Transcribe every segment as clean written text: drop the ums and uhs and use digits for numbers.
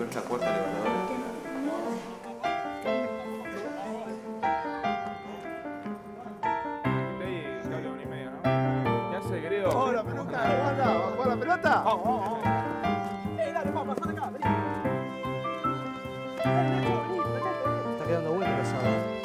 mucha fuerza liberadora. Cable 1,5, ¿no? ¿Qué hace, querido? ¡Oh, la peluca! ¿Cómo anda? ¿Va a jugar la pelota? Vamos. Dale, vamos, pasate acá, vení. Está quedando bueno el asado.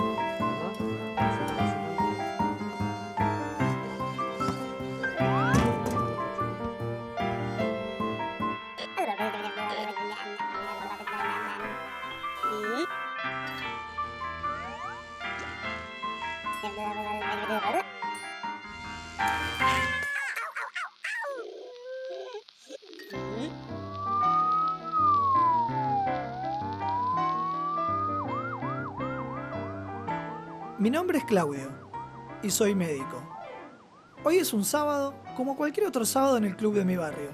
Mi nombre es Claudio y soy médico. Hoy es un sábado como cualquier otro sábado en el club de mi barrio.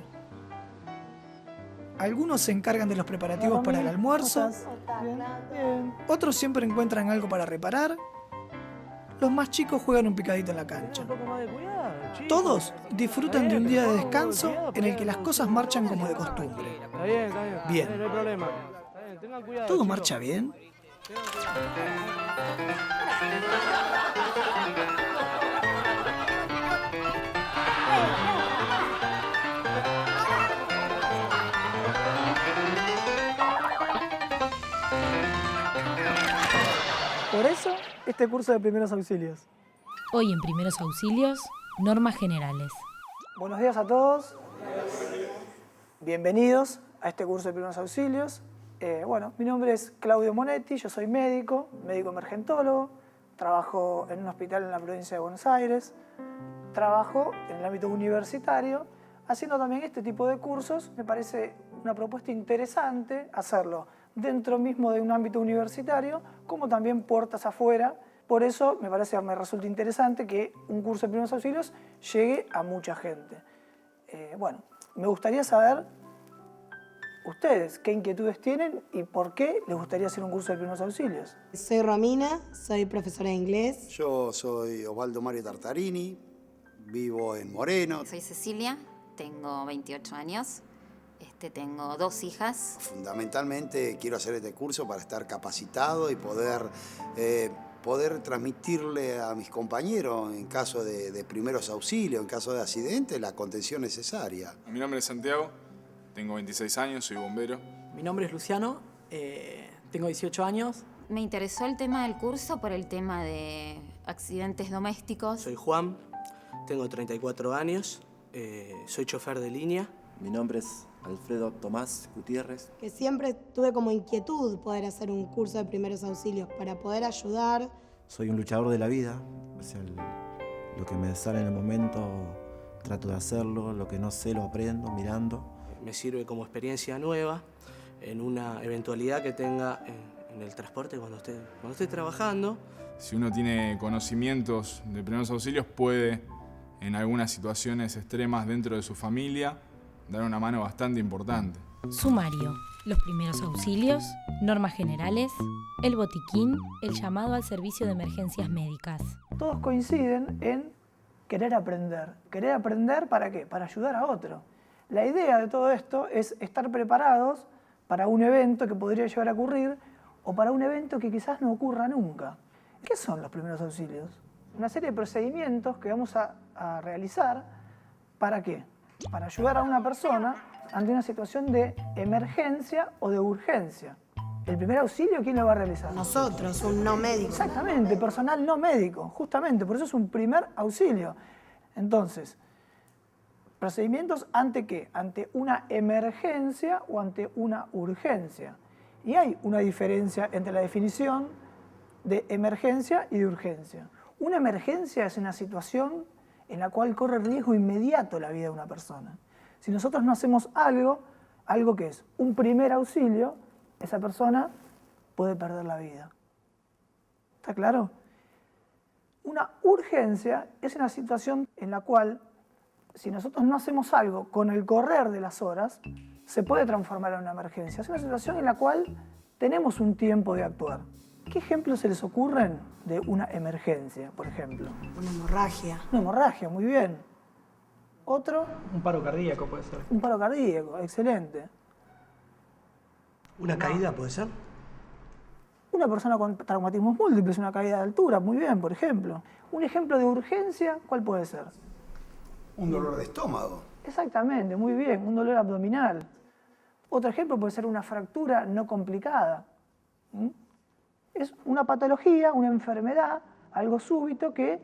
Algunos se encargan de los preparativos para el almuerzo, otros siempre encuentran algo para reparar, los más chicos juegan un picadito en la cancha. Todos disfrutan de un día de descanso en el que las cosas marchan como de costumbre. Está bien. Bien. No hay problema. Tengan cuidado. ¿Todo chicos. marcha bien? Por eso, este curso de primeros auxilios. Hoy en Primeros Auxilios, normas generales. Buenos días a todos. Bienvenidos a este curso de primeros auxilios. Mi nombre es Claudio Monetti, yo soy médico emergentólogo, trabajo en un hospital en la provincia de Buenos Aires, trabajo en el ámbito universitario, haciendo también este tipo de cursos. Me parece una propuesta interesante hacerlo dentro mismo de un ámbito universitario, como también puertas afuera. Por eso me resulta interesante que un curso de primeros auxilios llegue a mucha gente. Me gustaría saber ustedes qué inquietudes tienen y por qué les gustaría hacer un curso de primeros auxilios. Soy Romina, soy profesora de inglés. Yo soy Osvaldo Mario Tartarini, vivo en Moreno. Soy Cecilia, tengo 28 años, tengo 2 hijas. Fundamentalmente quiero hacer este curso para estar capacitado y poder transmitirle a mis compañeros en caso de primeros auxilios, en caso de accidente, la contención necesaria. Mi nombre es Santiago, tengo 26 años, soy bombero. Mi nombre es Luciano, tengo 18 años. Me interesó el tema del curso por el tema de accidentes domésticos. Soy Juan, tengo 34 años, soy chofer de línea. Mi nombre es Alfredo Tomás Gutiérrez. Que siempre tuve como inquietud poder hacer un curso de primeros auxilios para poder ayudar. Soy un luchador de la vida, o sea, lo que me sale en el momento trato de hacerlo, lo que no sé lo aprendo mirando. Me sirve como experiencia nueva en una eventualidad que tenga en el transporte cuando esté trabajando. Si uno tiene conocimientos de primeros auxilios, puede, en algunas situaciones extremas dentro de su familia, dar una mano bastante importante. Sumario, los primeros auxilios, normas generales, el botiquín, el llamado al servicio de emergencias médicas. Todos coinciden en querer aprender. ¿Querer aprender para qué? Para ayudar a otro. La idea de todo esto es estar preparados para un evento que podría llegar a ocurrir o para un evento que quizás no ocurra nunca. ¿Qué son los primeros auxilios? Una serie de procedimientos que vamos a realizar. ¿Para qué? Para ayudar a una persona ante una situación de emergencia o de urgencia. ¿El primer auxilio quién lo va a realizar? Nosotros, un no médico. Exactamente, personal no médico, justamente, por eso es un primer auxilio. Entonces, procedimientos ante qué? Ante una emergencia o ante una urgencia. Y hay una diferencia entre la definición de emergencia y de urgencia. Una emergencia es una situación en la cual corre riesgo inmediato la vida de una persona. Si nosotros no hacemos algo que es un primer auxilio, esa persona puede perder la vida. ¿Está claro? Una urgencia es una situación en la cual, si nosotros no hacemos algo con el correr de las horas, se puede transformar en una emergencia. Es una situación en la cual tenemos un tiempo de actuar. ¿Qué ejemplos se les ocurren de una emergencia, por ejemplo? Una hemorragia. Una hemorragia, muy bien. ¿Otro? Un paro cardíaco puede ser. Un paro cardíaco, excelente. ¿Una caída puede ser? Una persona con traumatismos múltiples, una caída de altura, muy bien, por ejemplo. Un ejemplo de urgencia, ¿cuál puede ser? Un dolor de estómago. Exactamente, muy bien, un dolor abdominal. Otro ejemplo puede ser una fractura no complicada. Es una patología, una enfermedad, algo súbito que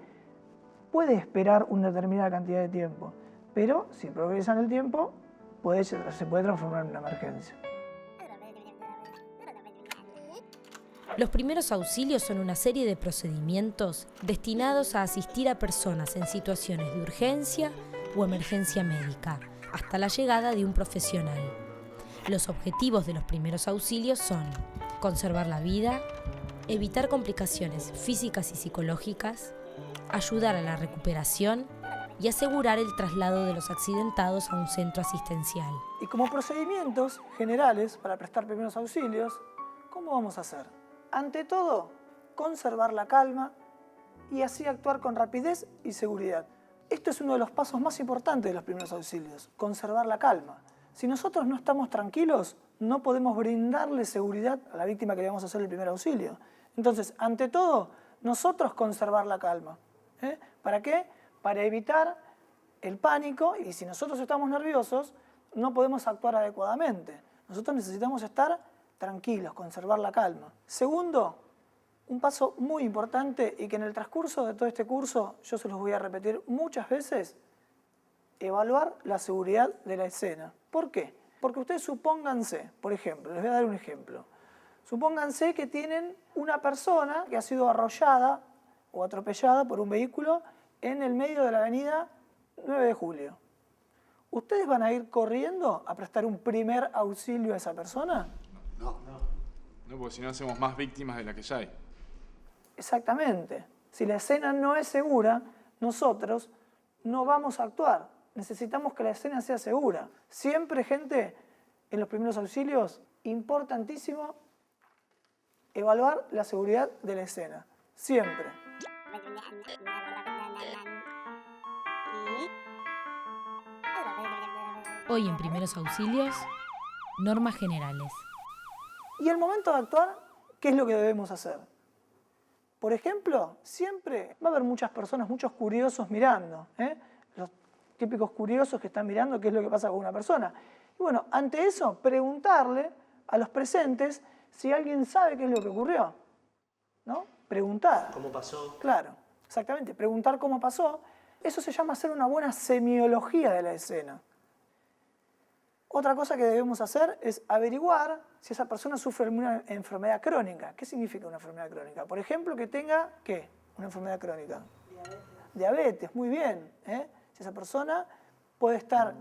puede esperar una determinada cantidad de tiempo, pero si progresa en el tiempo, se puede transformar en una emergencia. Los primeros auxilios son una serie de procedimientos destinados a asistir a personas en situaciones de urgencia o emergencia médica, hasta la llegada de un profesional. Los objetivos de los primeros auxilios son conservar la vida, evitar complicaciones físicas y psicológicas, ayudar a la recuperación y asegurar el traslado de los accidentados a un centro asistencial. Y como procedimientos generales para prestar primeros auxilios, ¿cómo vamos a hacer? Ante todo, conservar la calma y así actuar con rapidez y seguridad. Esto es uno de los pasos más importantes de los primeros auxilios, conservar la calma. Si nosotros no estamos tranquilos, no podemos brindarle seguridad a la víctima que le vamos a hacer el primer auxilio. Entonces, ante todo, nosotros conservar la calma. ¿Para qué? Para evitar el pánico, y si nosotros estamos nerviosos, no podemos actuar adecuadamente. Nosotros necesitamos estar tranquilos, conservar la calma. Segundo, un paso muy importante y que en el transcurso de todo este curso yo se los voy a repetir muchas veces, evaluar la seguridad de la escena. ¿Por qué? Porque ustedes supónganse, por ejemplo, les voy a dar un ejemplo. Supónganse que tienen una persona que ha sido arrollada o atropellada por un vehículo en el medio de la avenida 9 de Julio. ¿Ustedes van a ir corriendo a prestar un primer auxilio a esa persona? No, porque si no hacemos más víctimas de las que ya hay. Exactamente. Si la escena no es segura, nosotros no vamos a actuar. Necesitamos que la escena sea segura. Siempre, gente, en los primeros auxilios, importantísimo evaluar la seguridad de la escena. Siempre. Hoy en Primeros Auxilios, normas generales. Y al momento de actuar, ¿qué es lo que debemos hacer? Por ejemplo, siempre va a haber muchas personas, muchos curiosos mirando, los típicos curiosos que están mirando qué es lo que pasa con una persona. Y bueno, ante eso, preguntarle a los presentes si alguien sabe qué es lo que ocurrió, ¿no? Preguntar. ¿Cómo pasó? Claro, exactamente, preguntar cómo pasó. Eso se llama hacer una buena semiología de la escena. Otra cosa que debemos hacer es averiguar si esa persona sufre una enfermedad crónica. ¿Qué significa una enfermedad crónica? Por ejemplo, que tenga, ¿qué? Una enfermedad crónica. Diabetes, muy bien. Si esa persona puede estar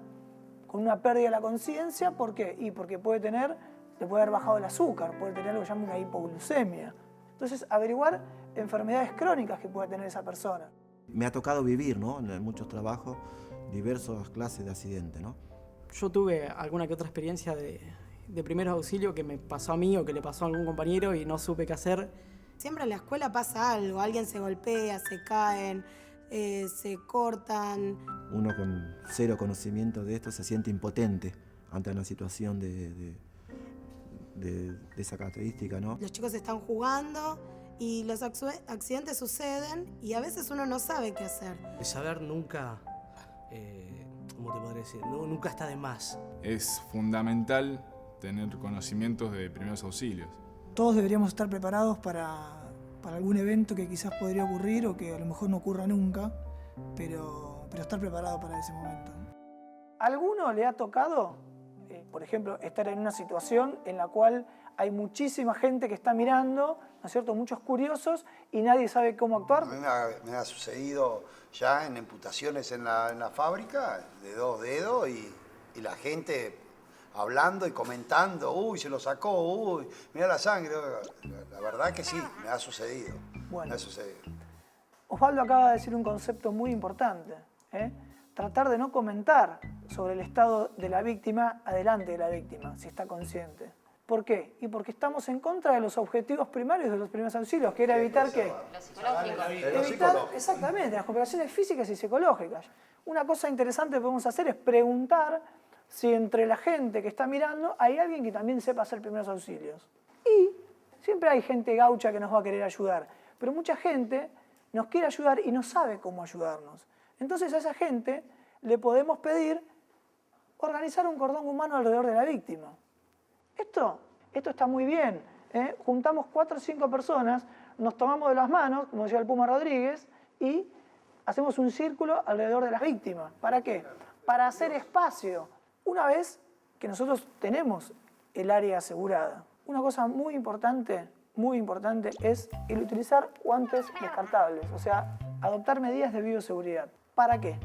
con una pérdida de la conciencia, ¿por qué? Y porque le puede haber bajado el azúcar, puede tener lo que llama una hipoglucemia. Entonces, averiguar enfermedades crónicas que puede tener esa persona. Me ha tocado vivir, ¿no? En muchos trabajos, diversas clases de accidentes, ¿no? Yo tuve alguna que otra experiencia de primeros auxilios que me pasó a mí o que le pasó a algún compañero y no supe qué hacer. Siempre en la escuela pasa algo, alguien se golpea, se caen, se cortan. Uno con cero conocimiento de esto se siente impotente ante una situación de esa característica, ¿no? Los chicos están jugando y los accidentes suceden y a veces uno no sabe qué hacer. El saber nunca, ¿cómo te podría decir? Nunca está de más. Es fundamental tener conocimientos de primeros auxilios. Todos deberíamos estar preparados para algún evento que quizás podría ocurrir o que a lo mejor no ocurra nunca, pero estar preparado para ese momento. ¿A alguno le ha tocado, por ejemplo, estar en una situación en la cual hay muchísima gente que está mirando, ¿no es cierto?, muchos curiosos y nadie sabe cómo actuar? A mí me ha sucedido ya en amputaciones en la fábrica de 2 dedos y la gente hablando y comentando, uy, se lo sacó, uy, mirá la sangre. La verdad que sí, me ha sucedido. Bueno, me ha sucedido. Osvaldo acaba de decir un concepto muy importante, tratar de no comentar sobre el estado de la víctima adelante de la víctima, si está consciente. ¿Por qué? Y porque estamos en contra de los objetivos primarios de los primeros auxilios, que era evitar ¿qué? Los psicológicos. Evitar, exactamente, las complicaciones físicas y psicológicas. Una cosa interesante que podemos hacer es preguntar si entre la gente que está mirando hay alguien que también sepa hacer primeros auxilios. Y siempre hay gente gaucha que nos va a querer ayudar, pero mucha gente nos quiere ayudar y no sabe cómo ayudarnos. Entonces a esa gente le podemos pedir organizar un cordón humano alrededor de la víctima. Esto está muy bien, ¿eh? Juntamos 4 o 5 personas, nos tomamos de las manos, como decía el Puma Rodríguez, y hacemos un círculo alrededor de las víctimas. ¿Para qué? Para hacer espacio, una vez que nosotros tenemos el área asegurada. Una cosa muy importante es el utilizar guantes descartables, o sea, adoptar medidas de bioseguridad. ¿Para qué?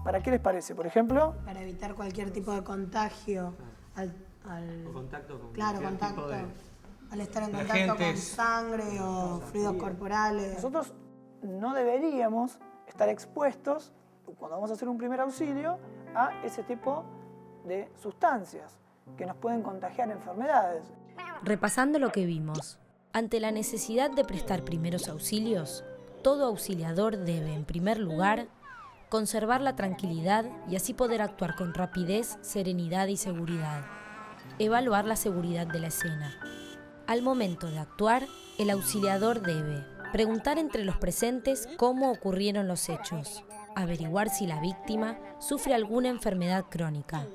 ¿Para qué les parece? Por ejemplo, para evitar cualquier tipo de contagio O contacto con claro, cualquier contacto. tipo de Al estar en contacto con sangre o fluidos corporales. Nosotros no deberíamos estar expuestos, cuando vamos a hacer un primer auxilio, a ese tipo de sustancias que nos pueden contagiar enfermedades. Repasando lo que vimos, ante la necesidad de prestar primeros auxilios, todo auxiliador debe, en primer lugar, conservar la tranquilidad y así poder actuar con rapidez, serenidad y seguridad. Evaluar la seguridad de la escena. Al momento de actuar, el auxiliador debe preguntar entre los presentes cómo ocurrieron los hechos, averiguar si la víctima sufre alguna enfermedad crónica,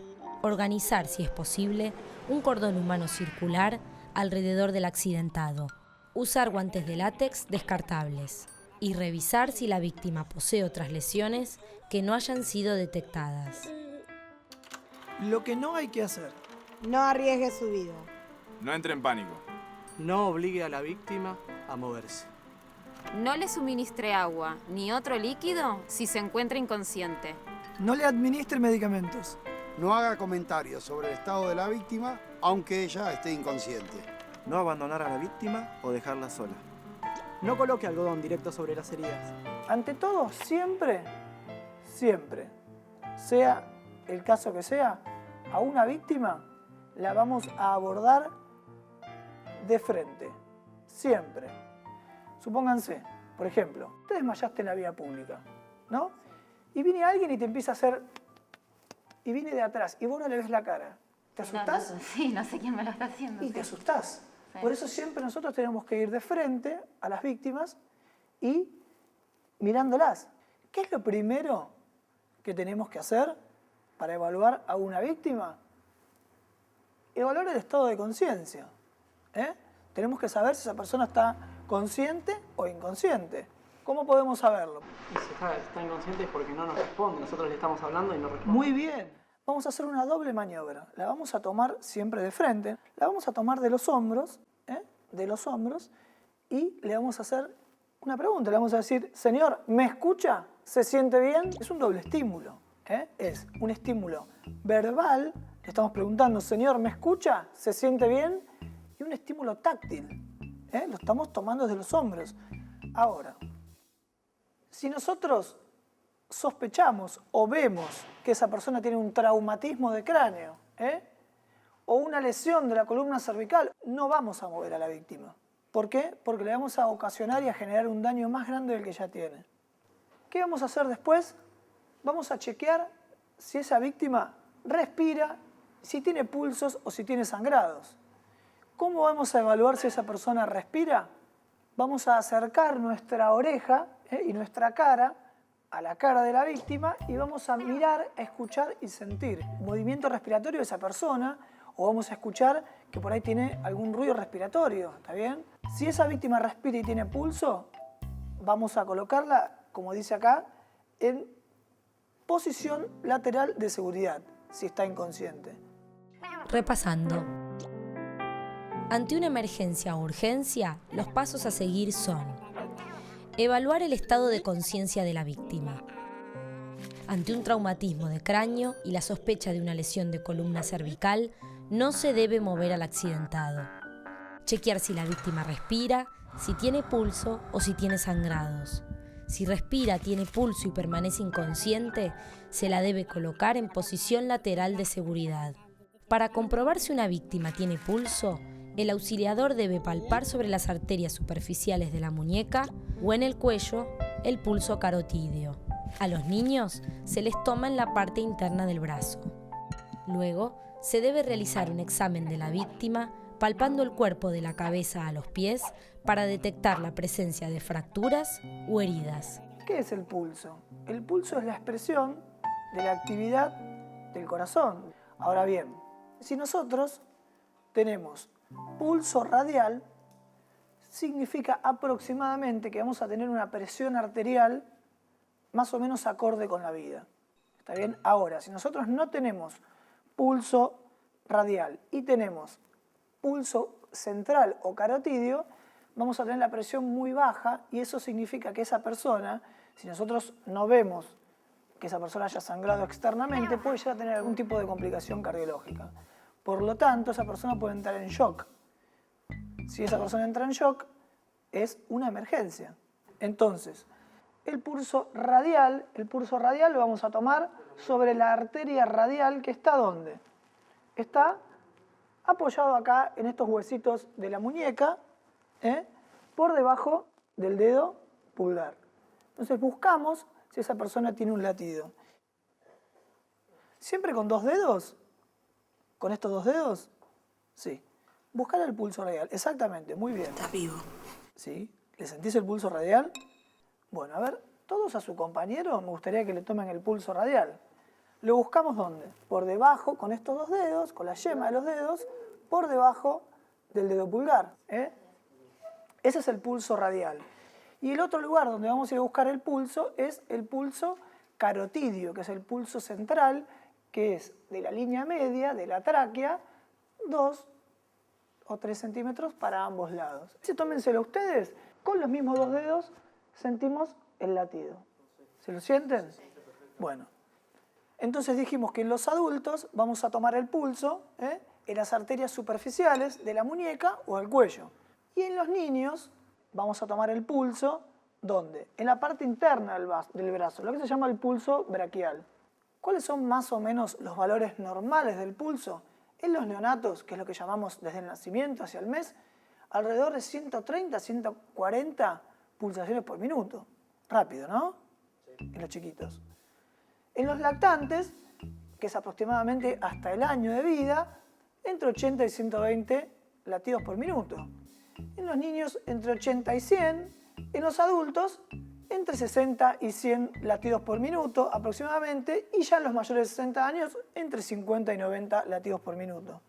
organizar, si es posible, un cordón humano circular alrededor del accidentado, usar guantes de látex descartables y revisar si la víctima posee otras lesiones que no hayan sido detectadas. Lo que no hay que hacer. No arriesgue su vida. No entre en pánico. No obligue a la víctima a moverse. No le suministre agua ni otro líquido si se encuentra inconsciente. No le administre medicamentos. No haga comentarios sobre el estado de la víctima, aunque ella esté inconsciente. No abandonar a la víctima o dejarla sola. No coloque algodón directo sobre las heridas. Ante todo, siempre, sea el caso que sea, a una víctima la vamos a abordar de frente, siempre. Supónganse, por ejemplo, te desmayaste en la vía pública, ¿no? Y viene alguien y te empieza a hacer, y viene de atrás, y vos no le ves la cara. ¿Te asustás? Sí, no sé quién me lo está haciendo. Y te asustás. Por eso siempre nosotros tenemos que ir de frente a las víctimas y mirándolas. ¿Qué es lo primero que tenemos que hacer para evaluar a una víctima? Evaluar el estado de conciencia. Tenemos que saber si esa persona está consciente o inconsciente. ¿Cómo podemos saberlo? Y si está inconsciente es porque no nos responde. Nosotros le estamos hablando y no responde. Muy bien. Vamos a hacer una doble maniobra. La vamos a tomar siempre de frente, la vamos a tomar de los hombros, y le vamos a hacer una pregunta. Le vamos a decir, señor, ¿me escucha? ¿Se siente bien? Es un doble estímulo. Es un estímulo verbal, le estamos preguntando, señor, ¿me escucha? ¿Se siente bien? Y un estímulo táctil. Lo estamos tomando desde los hombros. Ahora, si nosotros sospechamos o vemos que esa persona tiene un traumatismo de cráneo o una lesión de la columna cervical, no vamos a mover a la víctima. ¿Por qué? Porque le vamos a ocasionar y a generar un daño más grande del que ya tiene. ¿Qué vamos a hacer después? Vamos a chequear si esa víctima respira, si tiene pulsos o si tiene sangrados. ¿Cómo vamos a evaluar si esa persona respira? Vamos a acercar nuestra oreja y nuestra cara a la cara de la víctima y vamos a mirar, a escuchar y sentir el movimiento respiratorio de esa persona, o vamos a escuchar que por ahí tiene algún ruido respiratorio, ¿está bien? Si esa víctima respira y tiene pulso, vamos a colocarla, como dice acá, en posición lateral de seguridad, si está inconsciente. Repasando. Ante una emergencia o urgencia, los pasos a seguir son: evaluar el estado de conciencia de la víctima. Ante un traumatismo de cráneo y la sospecha de una lesión de columna cervical, no se debe mover al accidentado. Chequear si la víctima respira, si tiene pulso o si tiene sangrados. Si respira, tiene pulso y permanece inconsciente, se la debe colocar en posición lateral de seguridad. Para comprobar si una víctima tiene pulso, el auxiliador debe palpar sobre las arterias superficiales de la muñeca o en el cuello el pulso carotídeo. A los niños se les toma en la parte interna del brazo. Luego, se debe realizar un examen de la víctima palpando el cuerpo de la cabeza a los pies para detectar la presencia de fracturas o heridas. ¿Qué es el pulso? El pulso es la expresión de la actividad del corazón. Ahora bien, si nosotros tenemos pulso radial, significa aproximadamente que vamos a tener una presión arterial más o menos acorde con la vida. ¿Está bien? Ahora, si nosotros no tenemos pulso radial y tenemos pulso central o carotidio, vamos a tener la presión muy baja y eso significa que esa persona, si nosotros no vemos que esa persona haya sangrado externamente, puede llegar a tener algún tipo de complicación cardiológica. Por lo tanto, esa persona puede entrar en shock. Si esa persona entra en shock, es una emergencia. Entonces, el pulso radial lo vamos a tomar sobre la arteria radial que está ¿dónde? Está apoyado acá en estos huesitos de la muñeca, por debajo del dedo pulgar. Entonces buscamos si esa persona tiene un latido. ¿Siempre con 2 dedos? ¿Con estos 2 dedos? Sí. Buscar el pulso radial, exactamente, muy bien. Está vivo. ¿Sí? ¿Le sentís el pulso radial? Bueno, a ver, todos a su compañero me gustaría que le tomen el pulso radial. ¿Lo buscamos dónde? Por debajo, con estos 2 dedos, con la yema de los dedos, por debajo del dedo pulgar. Ese es el pulso radial. Y el otro lugar donde vamos a ir a buscar el pulso es el pulso carotidio, que es el pulso central, que es de la línea media, de la tráquea, 2 o 3 centímetros para ambos lados. Si tómenselo ustedes, con los mismos 2 dedos sentimos el latido. ¿Se lo sienten? Bueno, entonces dijimos que en los adultos vamos a tomar el pulso en las arterias superficiales de la muñeca o del cuello. Y en los niños vamos a tomar el pulso, ¿dónde? En la parte interna del brazo, lo que se llama el pulso braquial. ¿Cuáles son más o menos los valores normales del pulso? En los neonatos, que es lo que llamamos desde el nacimiento hacia el mes, alrededor de 130, 140 pulsaciones por minuto. Rápido, ¿no? En los chiquitos. En los lactantes, que es aproximadamente hasta el año de vida, entre 80 y 120 latidos por minuto. En los niños, entre 80 y 100. En los adultos, entre 60 y 100 latidos por minuto aproximadamente. Y ya en los mayores de 60 años, entre 50 y 90 latidos por minuto.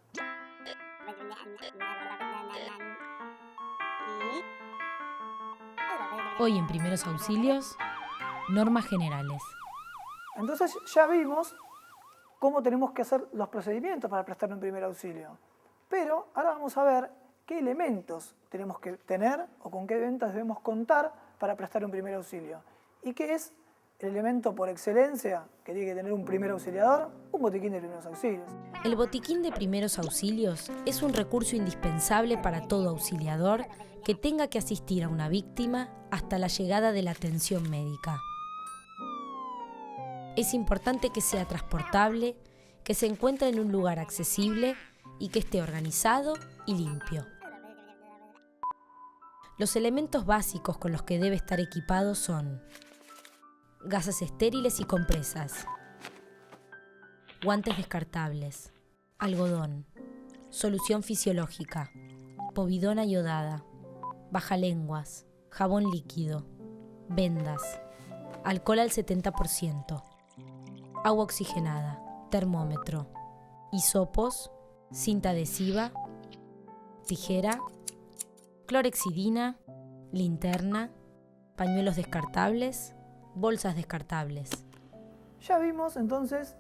Hoy en Primeros Auxilios, normas generales. Entonces ya vimos cómo tenemos que hacer los procedimientos para prestar un primer auxilio. Pero ahora vamos a ver qué elementos tenemos que tener o con qué elementos debemos contar para prestar un primer auxilio. ¿Y qué es el elemento por excelencia que tiene que tener un primer auxiliador? Un botiquín de primeros auxilios. El botiquín de primeros auxilios es un recurso indispensable para todo auxiliador que tenga que asistir a una víctima hasta la llegada de la atención médica. Es importante que sea transportable, que se encuentre en un lugar accesible y que esté organizado y limpio. Los elementos básicos con los que debe estar equipado son gasas estériles y compresas, guantes descartables, algodón, solución fisiológica, povidona iodada, bajalenguas, jabón líquido, vendas, alcohol al 70%, agua oxigenada, termómetro, hisopos, cinta adhesiva, tijera, clorexidina, linterna, pañuelos descartables, bolsas descartables. Ya vimos entonces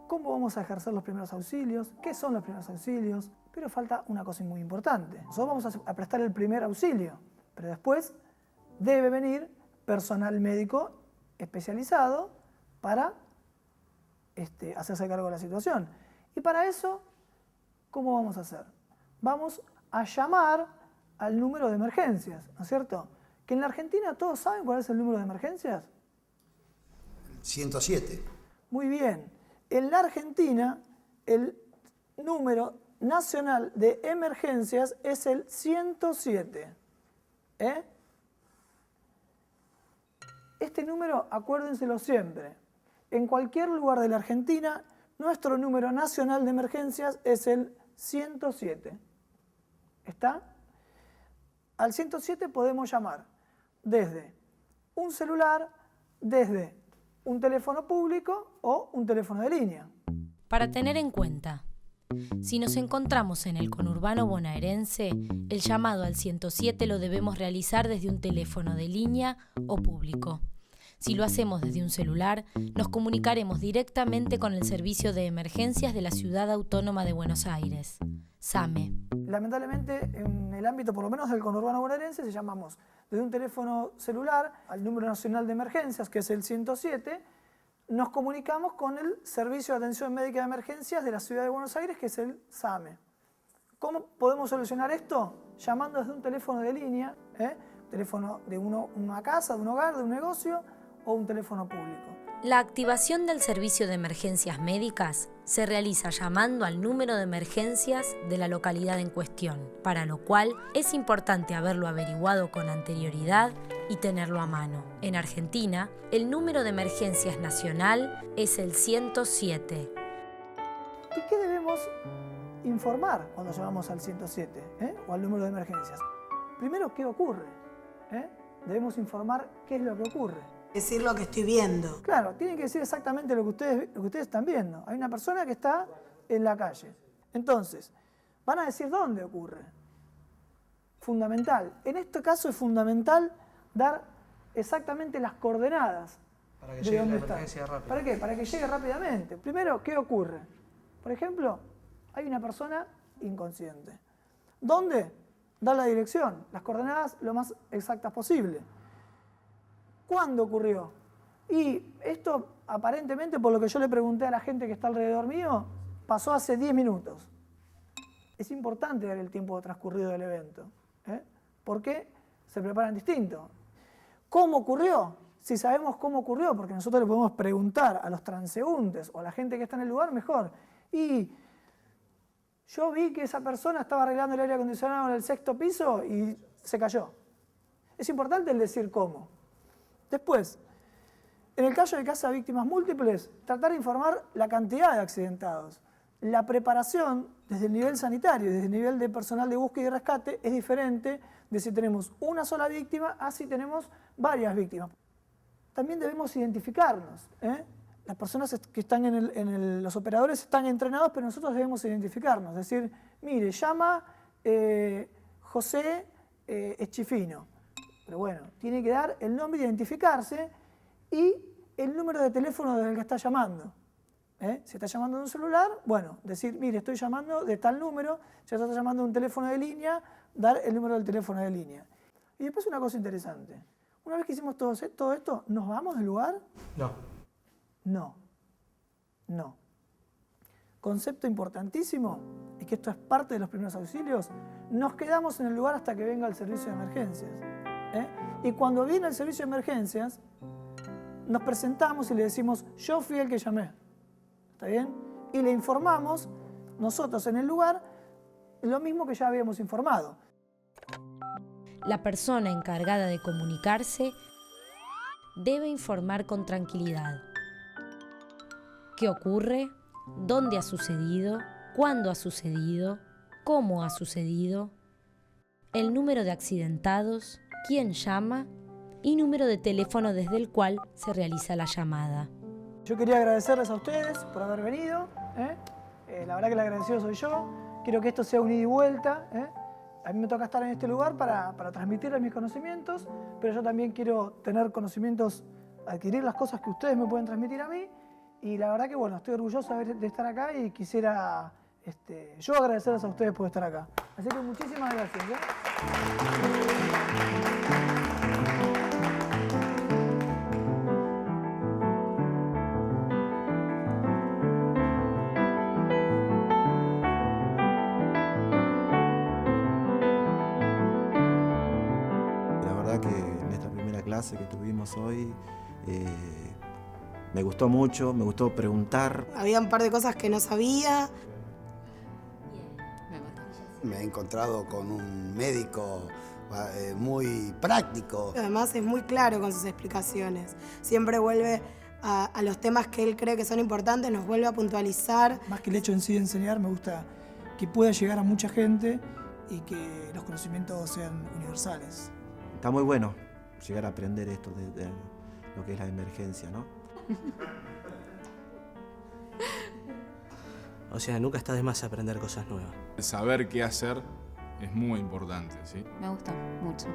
cómo vamos a ejercer los primeros auxilios, qué son los primeros auxilios, pero falta una cosa muy importante. Nosotros vamos a prestar el primer auxilio, pero después debe venir personal médico especializado para hacerse cargo de la situación. Y para eso, ¿cómo vamos a hacer? Vamos a llamar al número de emergencias, ¿no es cierto? Que en la Argentina todos saben cuál es el número de emergencias. 107. Muy bien. En la Argentina, el número nacional de emergencias es el 107. Este número, acuérdenselo siempre. En cualquier lugar de la Argentina Nuestro número nacional de emergencias es el 107. ¿Está? Al 107 podemos llamar desde un celular, desde un teléfono público o un teléfono de línea. Para tener en cuenta, si nos encontramos en el conurbano bonaerense, el llamado al 107 lo debemos realizar desde un teléfono de línea o público. Si lo hacemos desde un celular, nos comunicaremos directamente con el Servicio de Emergencias de la Ciudad Autónoma de Buenos Aires, SAME. Lamentablemente, en el ámbito por lo menos del conurbano bonaerense, si llamamos desde un teléfono celular al número nacional de emergencias, que es el 107, nos comunicamos con el Servicio de Atención Médica de Emergencias de la Ciudad de Buenos Aires, que es el SAME. ¿Cómo podemos solucionar esto? Llamando desde un teléfono de línea, teléfono de una casa, de un hogar, de un negocio, o un teléfono público. La activación del servicio de emergencias médicas se realiza llamando al número de emergencias de la localidad en cuestión, para lo cual es importante haberlo averiguado con anterioridad y tenerlo a mano. En Argentina, el número de emergencias nacional es el 107. ¿Y qué debemos informar cuando llamamos al 107 o al número de emergencias? Primero, ¿qué ocurre? Debemos informar qué es lo que ocurre. Decir lo que estoy viendo. Claro, tienen que decir exactamente lo que ustedes están viendo. Hay una persona que está en la calle. Entonces, van a decir dónde ocurre. Fundamental. En este caso es fundamental dar exactamente las coordenadas para que de llegue dónde la está. emergencia rápido. ¿Para qué? Para que llegue rápidamente. Primero, ¿qué ocurre? Por ejemplo, hay una persona inconsciente. ¿Dónde? Da la dirección, las coordenadas lo más exactas posible. ¿Cuándo ocurrió? Y esto, aparentemente, por lo que yo le pregunté a la gente que está alrededor mío, pasó hace 10 minutos. Es importante ver el tiempo transcurrido del evento, porque se preparan distinto. ¿Cómo ocurrió? Si sabemos cómo ocurrió, porque nosotros le podemos preguntar a los transeúntes o a la gente que está en el lugar, mejor. Y yo vi que esa persona estaba arreglando el aire acondicionado en el 6º piso y se cayó. Es importante el decir cómo. Después, en el caso de casa de víctimas múltiples, tratar de informar la cantidad de accidentados. La preparación desde el nivel sanitario y desde el nivel de personal de búsqueda y rescate es diferente de si tenemos una sola víctima a si tenemos varias víctimas. También debemos identificarnos. Las personas que están los operadores están entrenados, pero nosotros debemos identificarnos. Es decir, mire, llama José Eschifino. Pero bueno, tiene que dar el nombre, identificarse y el número de teléfono del que está llamando. Si está llamando de un celular, bueno, decir, mire, estoy llamando de tal número, si está llamando de un teléfono de línea, dar el número del teléfono de línea. Y después una cosa interesante. Una vez que hicimos todo esto, ¿nos vamos del lugar? No. No. No. Concepto importantísimo, es que esto es parte de los primeros auxilios, nos quedamos en el lugar hasta que venga el servicio de emergencias. Y cuando viene el servicio de emergencias, nos presentamos y le decimos, yo fui el que llamé. ¿Está bien? Y le informamos, nosotros en el lugar, lo mismo que ya habíamos informado. La persona encargada de comunicarse debe informar con tranquilidad. ¿Qué ocurre? ¿Dónde ha sucedido? ¿Cuándo ha sucedido? ¿Cómo ha sucedido? El número de accidentados, quién llama y número de teléfono desde el cual se realiza la llamada. Yo quería agradecerles a ustedes por haber venido. La verdad que el agradecido soy yo. Quiero que esto sea un ida y vuelta. A mí me toca estar en este lugar para transmitirles mis conocimientos, pero yo también quiero tener conocimientos, adquirir las cosas que ustedes me pueden transmitir a mí. Y la verdad que bueno, estoy orgulloso de estar acá y quisiera yo agradecerles a ustedes por estar acá. Así que muchísimas gracias. La verdad que en esta primera clase que tuvimos hoy me gustó mucho, me gustó preguntar. Había un par de cosas que no sabía. Me he encontrado con un médico muy práctico. Además es muy claro con sus explicaciones. Siempre vuelve a los temas que él cree que son importantes, nos vuelve a puntualizar. Más que el hecho en sí de enseñar, me gusta que pueda llegar a mucha gente y que los conocimientos sean universales. Está muy bueno llegar a aprender esto de lo que es la emergencia, ¿no? O sea, nunca está de más aprender cosas nuevas. Saber qué hacer es muy importante, ¿sí? Me gusta mucho.